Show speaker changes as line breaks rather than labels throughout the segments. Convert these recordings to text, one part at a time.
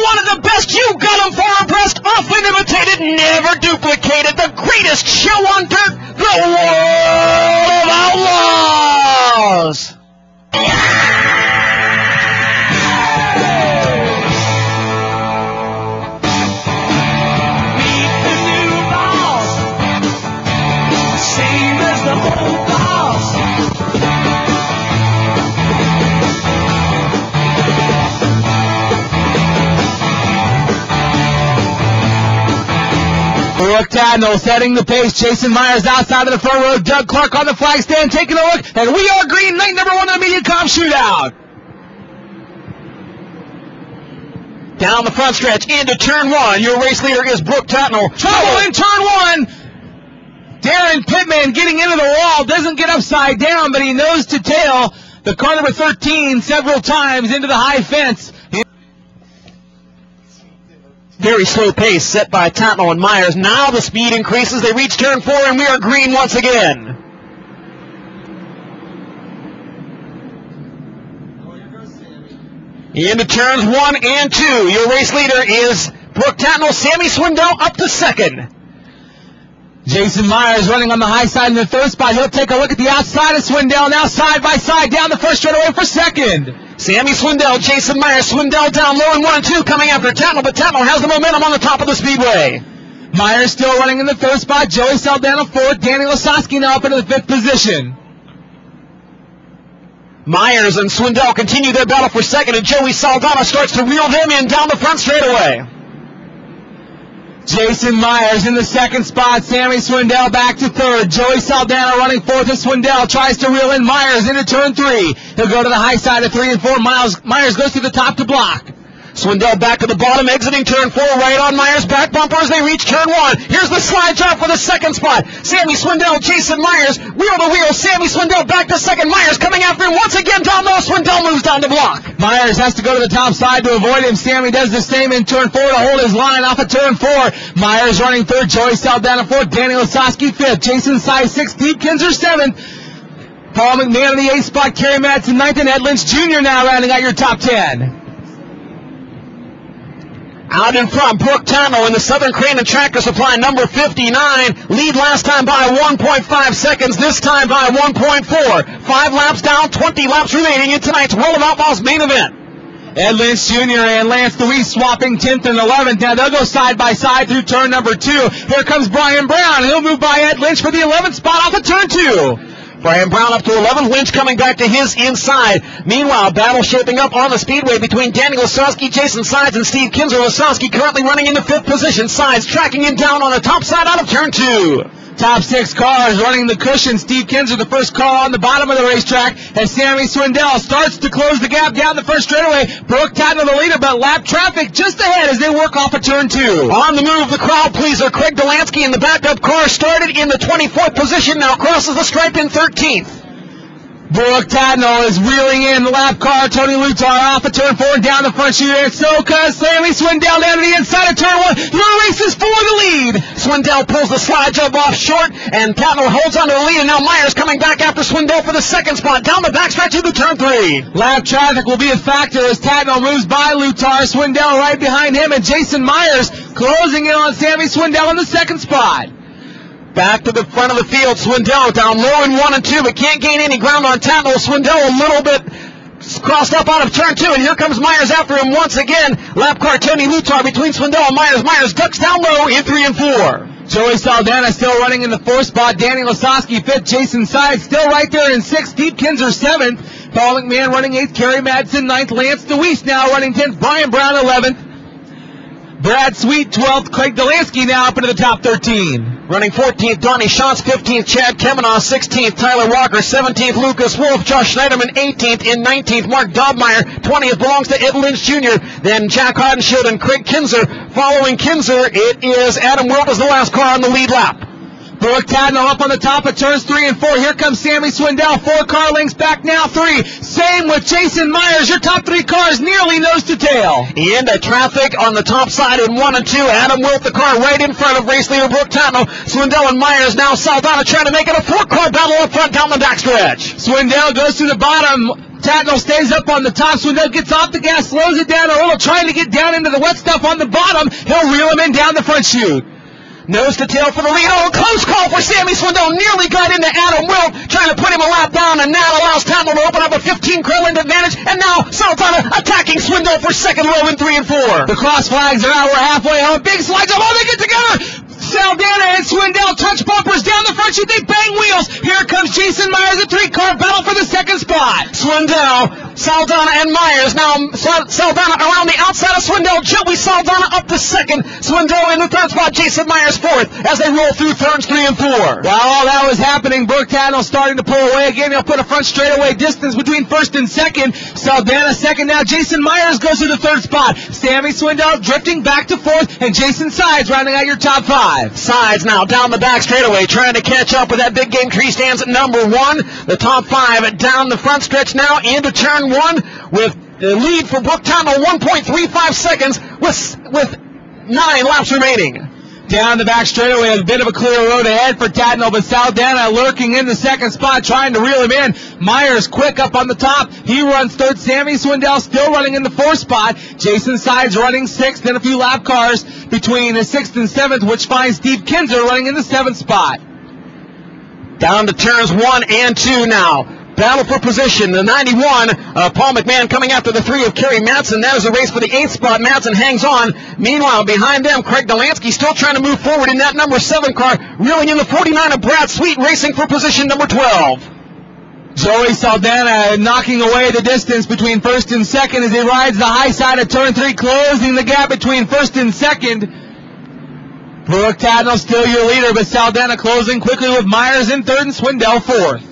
one of the best. You got him far abreast, often imitated, never duplicated. The greatest show on dirt, the World of Outlaws. Meet the new boss, same as the old boss.
Brooke Tadnall setting the pace. Jason Myers outside of the front row. Doug Clark on the flag stand taking a look. And we are green, night number 1 in the Mediacom shootout.
Down the front stretch into turn 1. Your race leader is Brooke Tadnall.
Trouble in turn 1. Darren Pittman getting into the wall. Doesn't get upside down, but he nose to tail the car number 13 several times into the high fence.
Very slow pace set by Tadnall and Myers. Now the speed increases. They reach turn 4, and we are green once again. Into turns 1 and 2. Your race leader is Brooke Tadnall. Sammy Swindell up to second.
Jason Myers running on the high side in the third spot. He'll take a look at the outside of Swindell. Now side by side down the first straightaway for second.
Sammy Swindell, Jason Myers, Swindell down low in 1 and 2, coming after Tadnall, but Tadnall has the momentum on the top of the speedway.
Myers still running in the third spot. Joey Saldana fourth. Danny Lasowski now up into the fifth position.
Myers and Swindell continue their battle for second, and Joey Saldana starts to reel them in down the front straightaway.
Jason Myers in the second spot. Sammy Swindell back to third. Joey Saldana running fourth as Swindell tries to reel in Myers into turn 3. He'll go to the high side of 3 and 4. Myers goes to the top to block.
Swindell back to the bottom, exiting turn 4, right on Myers' back bumper as they reach turn 1. Here's the slide job for the second spot. Sammy Swindell, Jason Myers, wheel to wheel. Sammy Swindell back to second. Myers coming after him once again down low. Swindell moves down to block.
Myers has to go to the top side to avoid him. Sammy does the same in turn 4 to hold his line off of turn 4. Myers running third. Joey Saldana fourth. Danny Lasowski fifth. Jason Size sixth. Steve Kinzer seventh. Paul McMahon in the 8th spot. Kerry Madsen ninth. And Ed Lynch Jr. now rounding out your top 10.
Out in front, Brooke Tadnall in the Southern Crane and Tractor Supply, number 59. Lead last time by 1.5 seconds, this time by 1.4. 5 laps down, 20 laps remaining in tonight's World of Outlaws main event.
Ed Lynch Jr. and Lance Deweese swapping 10th and 11th. Now they'll go side by side through turn number 2. Here comes Brian Brown. He'll move by Ed Lynch for the 11th spot off of turn 2.
Brian Brown up to 11th, Lynch coming back to his inside. Meanwhile, battle shaping up on the speedway between Danny Lasowski, Jason Sides, and Steve Kinzer. Lasowski currently running in the 5th position. Sides tracking him down on the top side out of turn 2.
Top 6 cars running the cushion. Steve Kinzer, the first car on the bottom of the racetrack, and Sammy Swindell starts to close the gap down the first straightaway. Brooke Tadnall the leader, but lap traffic just ahead as they work off of turn 2.
On the move, the crowd pleaser, Craig Delansky in the backup car, started in the 24th position, now crosses the stripe in 13th.
Brooke Tadnall is reeling in the lap car. Tony Lutar off of turn 4 and down the front chute. And so does Sammy Swindell down to the inside of turn 1. Your race is for the lead.
Swindell pulls the slide job off short, and Tadnall holds onto the lead. And now Myers coming back after Swindell for the second spot. Down the backstretch into turn 3.
Lap traffic will be a factor as Tadnall moves by Lutar. Swindell right behind him, and Jason Myers closing in on Sammy Swindell in the second spot.
Back to the front of the field, Swindell down low in 1 and 2, but can't gain any ground on Tadnall. Swindell a little bit crossed up out of turn 2, and here comes Myers after him once again. Lap car Tony Lutar between Swindell and Myers. Myers ducks down low in 3 and 4.
Joey Saldana still running in the 4th spot. Danny Lasowski 5th. Jason Sides still right there in 6th. Steve Kinzer 7th. Paul McMahon running 8th. Kerry Madsen 9th. Lance Deweese now running 10th. Brian Brown 11th. Brad Sweet 12th. Craig Delansky now up into the top 13.
Running 14th, Donnie Schatz, 15th, Chad Kemanaugh, 16th, Tyler Walker, 17th, Lucas Wolf, Josh Schneiderman, 18th, in 19th, Mark Dobmeyer, 20th belongs to Ed Lynch Jr., then Jack Hodenshield and Craig Kinzer. Following Kinzer, it is Adam Wilt as the last car on the lead lap.
Brooke Tadnall up on the top of turns 3 and 4. Here comes Sammy Swindell. 4 car lengths back now, 3. Same with Jason Myers. Your top 3 cars nearly nose to tail.
Into traffic on the top side in 1 and 2. Adam Wilt, the car right in front of race leader Brooke Tadnall. Swindell and Myers now Saldana trying to make it a 4-car battle up front down the backstretch.
Swindell goes to the bottom. Tatnall stays up on the top. Swindell gets off the gas, slows it down a little, trying to get down into the wet stuff on the bottom. He'll reel him in down the front chute.
Nose to tail for the lead. Oh, close call for Sammy Swindell. Nearly got into Adam Wilt, trying to put him a lap down, and now allows Tatnall to open up a 15-car length advantage. And now Saldana attacking Swindell for second low in 3 and 4.
The cross flags are out. We're halfway home. Big slide jump. Oh, they get together. Saldana and Swindell touch bumpers down the front chute. They bang wheels. Here comes Jason Myers, a 3-car battle for the second spot.
Swindell, Saldana, and Myers. Now Saldana around the outside of Swindell. Joey Saldana up to second. Swindell in the third spot. Jason Myers fourth as they roll through turns 3 and 4.
While all that was happening, Brooke Tatnall starting to pull away again. He'll put a front straightaway distance between first and second. Saldana second now. Jason Myers goes to the third spot. Sammy Swindell drifting back to fourth, and Jason Sides rounding out your top 5.
Sides now down the back straightaway, trying to catch up with that big game tree. Stands at number 1. The top 5 down the front stretch now into turn 1 with the lead for Brooke Tatnall 1.35 seconds with 9 laps remaining.
Down the back straightaway, a bit of a clear road ahead for Tatnall, but Saldana lurking in the second spot, trying to reel him in. Myers quick up on the top. He runs third. Sammy Swindell still running in the fourth spot. Jason Sides running sixth. Then a few lap cars between the sixth and seventh, which finds Steve Kinzer running in the seventh spot.
Down to turns 1 and 2 now. Battle for position. The 91, Paul McMahon coming after the 3 of Kerry Madsen. That is a race for the 8th spot. Madsen hangs on. Meanwhile, behind them, Craig Delansky still trying to move forward in that number 7 car, reeling in the 49 of Brad Sweet, racing for position number 12.
Joey Saldana knocking away the distance between first and second as he rides the high side of turn 3, closing the gap between first and second. Brooke Tatnall still your leader, but Saldana closing quickly with Myers in third and Swindell fourth.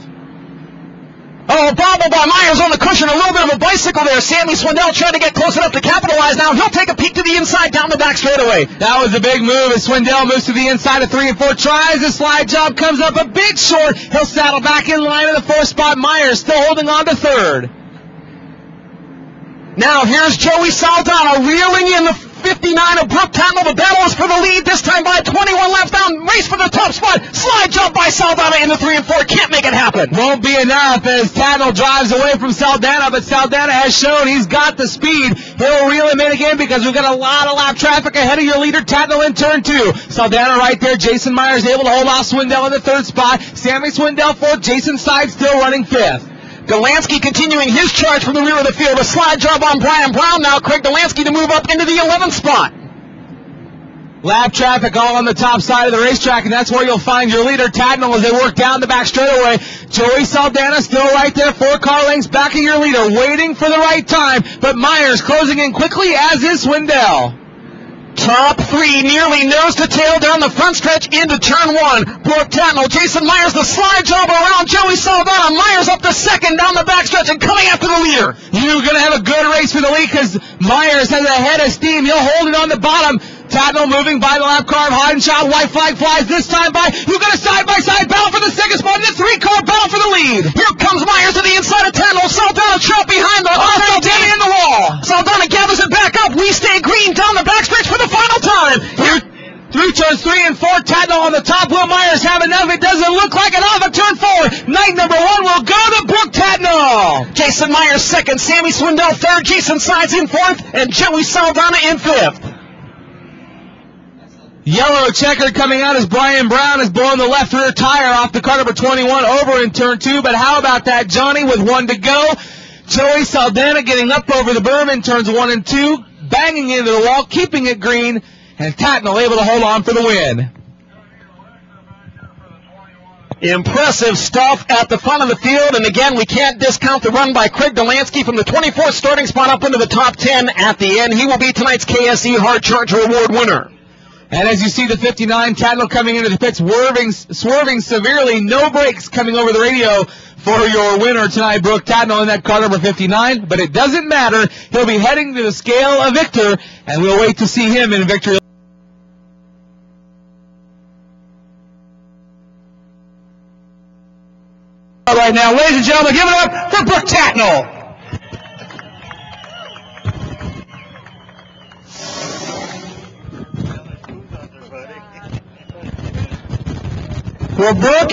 Oh, bobble by Myers on the cushion, a little bit of a bicycle there. Sammy Swindell trying to get close enough to capitalize now. He'll take a peek to the inside down the back straightaway.
That was a big move as Swindell moves to the inside of 3 and 4. Tries a slide job, comes up a bit short. He'll saddle back in line in the 4th spot. Myers still holding on to third.
Now here's Joey Saldana reeling in the 59 of Brooke Tatnall. The battle is for the lead this time by 21 laps down. Race for the top spot. Slide jump by Saldana in the 3 and 4. Can't make it happen.
Won't be enough as Tatnall drives away from Saldana, but Saldana has shown he's got the speed. He'll reel him in again because we've got a lot of lap traffic ahead of your leader, Tatnall in turn 2. Saldana right there. Jason Myers able to hold off Swindell in the 3rd spot. Sammy Swindell 4th. Jason Sides still running 5th.
Delansky continuing his charge from the rear of the field. A slide job on Brian Brown now. Craig Delansky to move up into the 11th spot.
Lap traffic all on the top side of the racetrack, and that's where you'll find your leader, Tatnall, as they work down the back straightaway. Joey Saldana still right there, 4 car lengths back of your leader, waiting for the right time, but Myers closing in quickly, as is Swindell.
Top 3 nearly nose to tail down the front stretch into turn 1. Brooke Tatnall, Jason Myers, the slide job around Joey Saldana. Myers up to second down the back stretch and coming after the leader.
You're going to have a good race for the lead because Myers has a head of steam. He'll hold it on the bottom. Tatnall moving by the lap car of Heidenschau. White flag flies this time by. You've got a side-by-side battle for the second spot and a 3-car battle for the lead.
Here comes Myers to the inside of Tatnall. Saldana trapped behind the
Saldana in the wall.
Saldana gathers it back up. We stay green down the backstretch for the final time.
Through turns 3 and 4, Tatnall on the top. Will Myers have enough? It doesn't look like it. Off of turn 4. Night number 1 will go to Brooke Tatnall.
Jason Myers second. Sammy Swindell third. Jason Sides in 4th. And Joey Saldana in 5th.
Yellow checkered coming out as Brian Brown is blowing the left rear tire off the car number 21 over in turn 2. But how about that, Johnny, with 1 to go? Joey Saldana getting up over the berm in turns 1 and 2, banging into the wall, keeping it green, and Tatnall able to hold on for the win.
Impressive stuff at the front of the field, and again, we can't discount the run by Craig Delansky from the 24th starting spot up into the top 10 at the end. He will be tonight's KSE Hard Charger Award winner.
And as you see the 59, Tatnall coming into the pits, swerving severely, no brakes coming over the radio for your winner tonight, Brooke Tatnall in that car number 59. But it doesn't matter. He'll be heading to the scale of victor, and we'll wait to see him in victory. All right, now, ladies and gentlemen, give it up for Brooke Tatnall.
Well, Brooke,